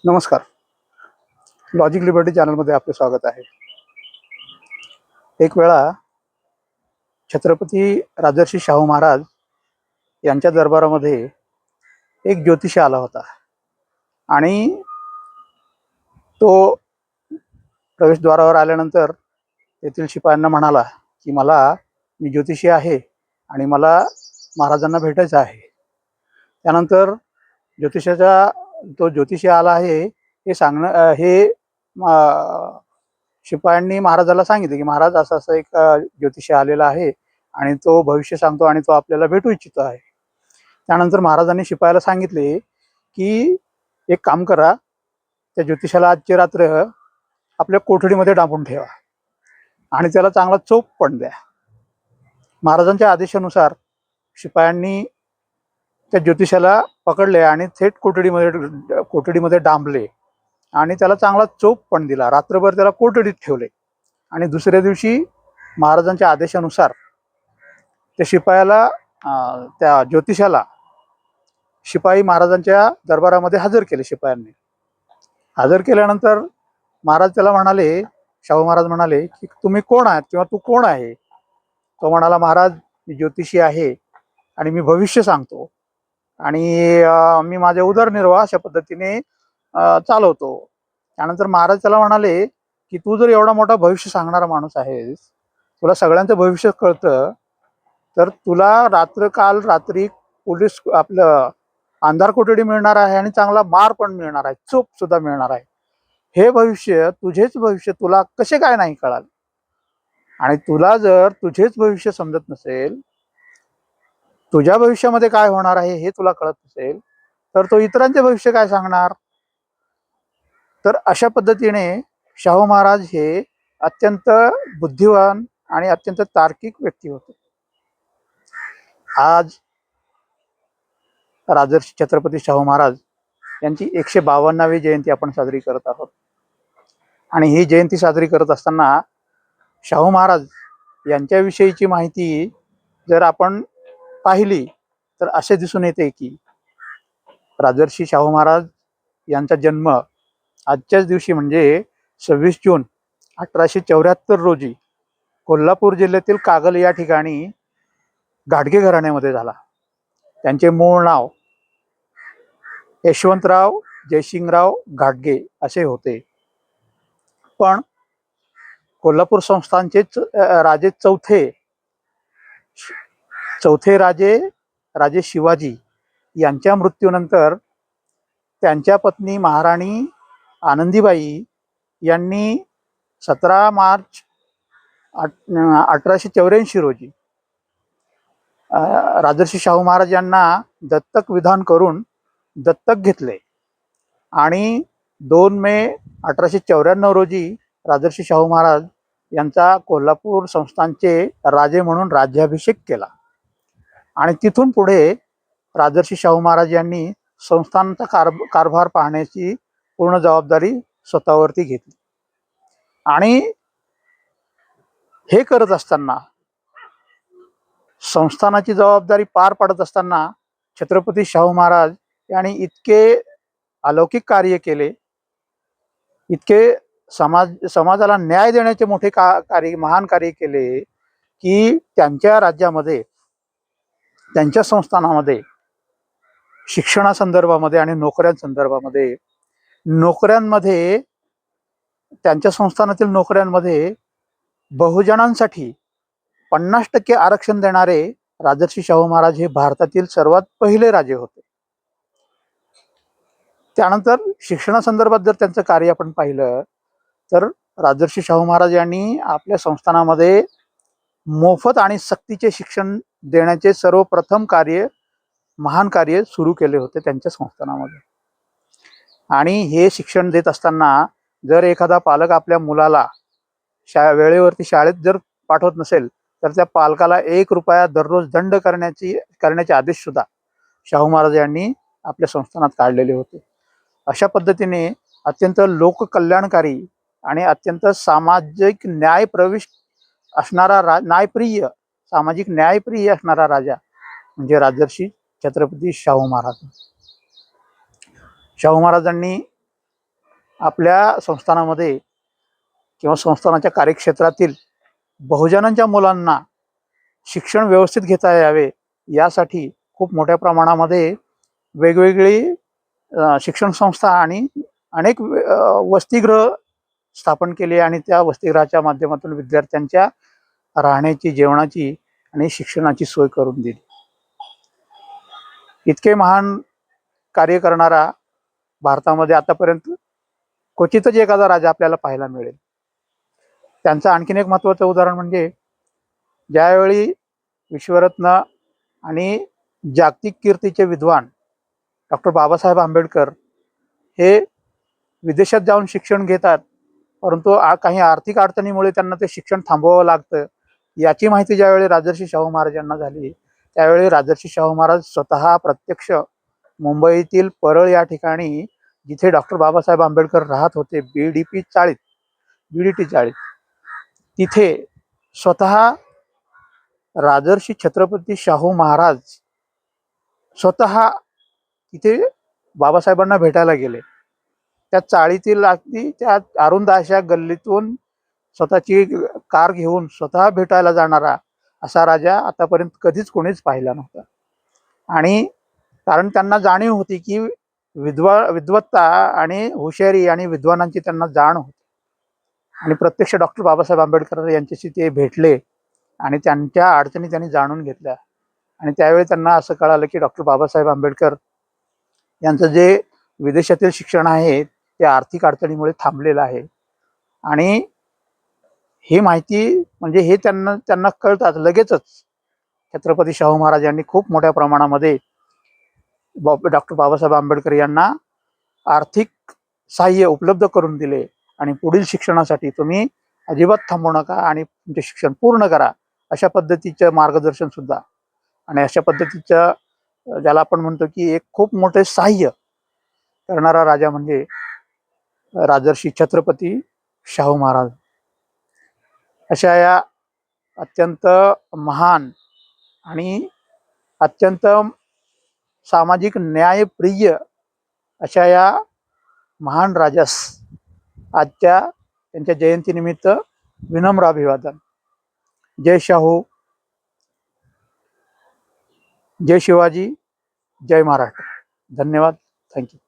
नमस्कार. Logic liberty चॅनलमध्ये आपले स्वागत आहे. एक वेळा छत्रपती राजर्षी शाहू महाराज यांच्या दरबारामध्ये एक ज्योतिषी आला होता आणि तो प्रवेशद्वारावर आल्यानंतर तेथील शिपायांना म्हणाला की मी ज्योतिषी आहे आणि मला महाराजांना भेटायचं आहे. त्यानंतर ज्योतिषाचा तो ज्योतिषी आला आहे हे सांगणं हे शिपायांनी महाराजाला सांगितले की महाराज असं असं एक ज्योतिषी आलेला आहे आणि तो भविष्य सांगतो आणि तो आपल्याला भेटू इच्छितो आहे. त्यानंतर महाराजांनी शिपायाला सांगितले की एक काम करा, त्या ज्योतिषाला आजची रात्र आपल्या कोठडीमध्ये डांबून ठेवा आणि त्याला चांगला चोप पण द्या. महाराजांच्या आदेशानुसार शिपायांनी त्या ज्योतिषाला पकडले आणि थेट कोठडीमध्ये डांबले आणि त्याला चांगला चोप पण दिला. रात्रभर त्याला कोठडीत ठेवले आणि दुसऱ्या दिवशी महाराजांच्या आदेशानुसार त्या ज्योतिषाला शिपाई महाराजांच्या दरबारामध्ये हजर केले. शिपायांनी हजर केल्यानंतर शाहू महाराज म्हणाले की तुम्ही कोण आहात किंवा तू कोण आहे? तो म्हणाला, महाराज मी ज्योतिषी आहे आणि मी भविष्य सांगतो आणि मी माझे उदरनिर्वाह अशा पद्धतीने चालवतो. त्यानंतर महाराज त्याला म्हणाले की तू जर एवढा मोठा भविष्य सांगणारा माणूस आहेस, तुला सगळ्यांचं भविष्य कळतं, तर तुला रात्री पोलीस आपलं अंधार कोठडी मिळणार आहे आणि चांगला मार पण मिळणार आहे, चोप सुद्धा मिळणार आहे. तुझेच भविष्य तुला कसे काय नाही कळाले? आणि तुला जर तुझेच भविष्य समजत नसेल, तुझ्या भविष्यामध्ये काय होणार आहे हे तुला कळत नसेल, तर तो इतरांचे भविष्य काय सांगणार? तर अशा पद्धतीने शाहू महाराज हे अत्यंत बुद्धिवान आणि अत्यंत तार्किक व्यक्ती होते. आज राजर्षी छत्रपती शाहू महाराज यांची 152वी जयंती आपण साजरी करत आहोत. आणि ही जयंती साजरी करत असताना शाहू महाराज यांच्याविषयीची माहिती जर आपण पाहिली तर असे दिसून येते की राजर्षी शाहू महाराज यांचा जन्म आजच्याच दिवशी म्हणजे 26 जून 1874 रोजी कोल्हापूर जिल्ह्यातील कागल या ठिकाणी घाटगे घराण्यामध्ये झाला. त्यांचे मूळ नाव यशवंतराव जयसिंगराव घाटगे असे होते. पण कोल्हापूर संस्थानचे राजे चौथे राजे शिवाजी यांच्या मृत्यूनंतर त्यांच्या पत्नी महाराणी आनंदीबाई यांनी 17 मार्च 1884 रोजी राजर्षी शाहू महाराज यांना दत्तक विधान करून दत्तक घेतले आणि 2 मे 1894 रोजी राजर्षी शाहू महाराज यांचा कोल्हापूर संस्थानचे राजे म्हणून राज्याभिषेक केला. आणि तिथून पुढे राजर्षी शाहू महाराज यांनी संस्थानाचा कारभार पाहण्याची पूर्ण जबाबदारी स्वतःवरती घेतली. आणि हे करत असताना, संस्थानाची जबाबदारी पार पाडत असताना छत्रपती शाहू महाराज यांनी इतके अलौकिक कार्य केले, इतके समाजाला न्याय देण्याचे मोठे महान कार्य केले की त्यांच्या राज्यामध्ये, त्यांच्या संस्थानामध्ये शिक्षणासंदर्भामध्ये आणि नोकऱ्यांमध्ये त्यांच्या संस्थानातील नोकऱ्यांमध्ये बहुजनांसाठी 50% आरक्षण देणारे राजर्षी शाहू महाराज हे भारतातील सर्वात पहिले राजे होते. त्यानंतर शिक्षणासंदर्भात जर त्यांचं कार्य आपण पाहिलं तर राजर्षी शाहू महाराज यांनी आपल्या संस्थानामध्ये मोफत आणि सक्तीचे शिक्षण देण्याचे सर्वप्रथम महान कार्य सुरू केले होते त्यांच्या संस्थानामध्ये. आणि हे शिक्षण देत असताना जर एखादा पालक आपल्या मुलाला वेळेवरती शाळेत जर पाठवत नसेल तर त्या पालकाला 1 रुपया दररोज दंड करण्याचे आदेश सुद्धा शाहू महाराज यांनी आपल्या संस्थानात काढलेले होते. अशा पद्धतीने अत्यंत लोककल्याणकारी आणि अत्यंत सामाजिक सामाजिक न्यायप्रिय असणारा राजा म्हणजे राजर्षी छत्रपती शाहू महाराज. शाहू महाराजांनी आपल्या संस्थानामध्ये किंवा संस्थानाच्या कार्यक्षेत्रातील बहुजनांच्या मुलांना शिक्षण व्यवस्थित घेता यावे यासाठी खूप मोठ्या प्रमाणामध्ये वेगवेगळी शिक्षण संस्था आणि अनेक वसतिगृह स्थापन केले आणि त्या वसतिगृहाच्या माध्यमातून विद्यार्थ्यांच्या राहण्याची, जेवणाची आणि शिक्षणाची सोय करून दिली. इतके महान कार्य करणारा भारतामध्ये आतापर्यंत क्वचितच एखादा राजा आपल्याला पाहायला मिळेल. त्यांचं आणखीन एक महत्त्वाचं उदाहरण म्हणजे ज्यावेळी विश्वरत्न आणि जागतिक कीर्तीचे विद्वान डॉक्टर बाबासाहेब आंबेडकर हे विदेशात जाऊन शिक्षण घेतात, परंतु काही आर्थिक अडचणीमुळे त्यांना ते शिक्षण थांबवावं लागतं. याची माहिती ज्यावेळी राजर्षी शाहू महाराज यांना झाली, त्यावेळी राजर्षी शाहू महाराज स्वतः प्रत्यक्ष मुंबईतील परळ या ठिकाणी, जिथे डॉक्टर बाबासाहेब आंबेडकर राहत होते, BDT 40, तिथे स्वतः राजर्षी छत्रपती शाहू महाराज स्वतः तिथे बाबासाहेबांना भेटायला गेले. त्या चाळीतील अगदी त्या अरुंद अशा गल्लीतून स्वतःची कार घेऊन स्वतः भेटायला जाणारा असा राजा आतापर्यंत कधीच कोणीच पाहिला नव्हता. आणि कारण त्यांना जाणीव होती की विद्वत्ता आणि हुशारी आणि विद्वानांची त्यांना जाण होती. आणि प्रत्यक्ष डॉक्टर बाबासाहेब आंबेडकर यांच्याशी ते भेटले आणि त्यांच्या अडचणी त्यांनी जाणून घेतल्या. आणि त्यावेळी त्यांना असं कळालं की डॉक्टर बाबासाहेब आंबेडकर यांचं जे विदेशातील शिक्षण आहे ते आर्थिक अडचणीमुळे थांबलेलं आहे. आणि ही माहिती म्हणजे हे त्यांना कळतात लगेचच छत्रपती शाहू महाराज यांनी खूप मोठ्या प्रमाणामध्ये डॉक्टर बाबासाहेब आंबेडकर यांना आर्थिक सहाय्य उपलब्ध करून दिले आणि पुढील शिक्षणासाठी तुम्ही अजिबात थांबू नका आणि तुमचे शिक्षण पूर्ण करा अशा पद्धतीचं मार्गदर्शन सुद्धा. आणि अशा पद्धतीचं ज्याला आपण म्हणतो की एक खूप मोठे सहाय्य करणारा राजा म्हणजे राजर्षी छत्रपती शाहू महाराज. अशा या अत्यंत महान आणि अत्यंत सामाजिक न्यायप्रिय अशा या महान राजास आजच्या त्यांच्या जयंतीनिमित्त विनम्र अभिवादन. जय शाहू, जय शिवाजी, जय महाराष्ट्र. धन्यवाद. थँक्यू.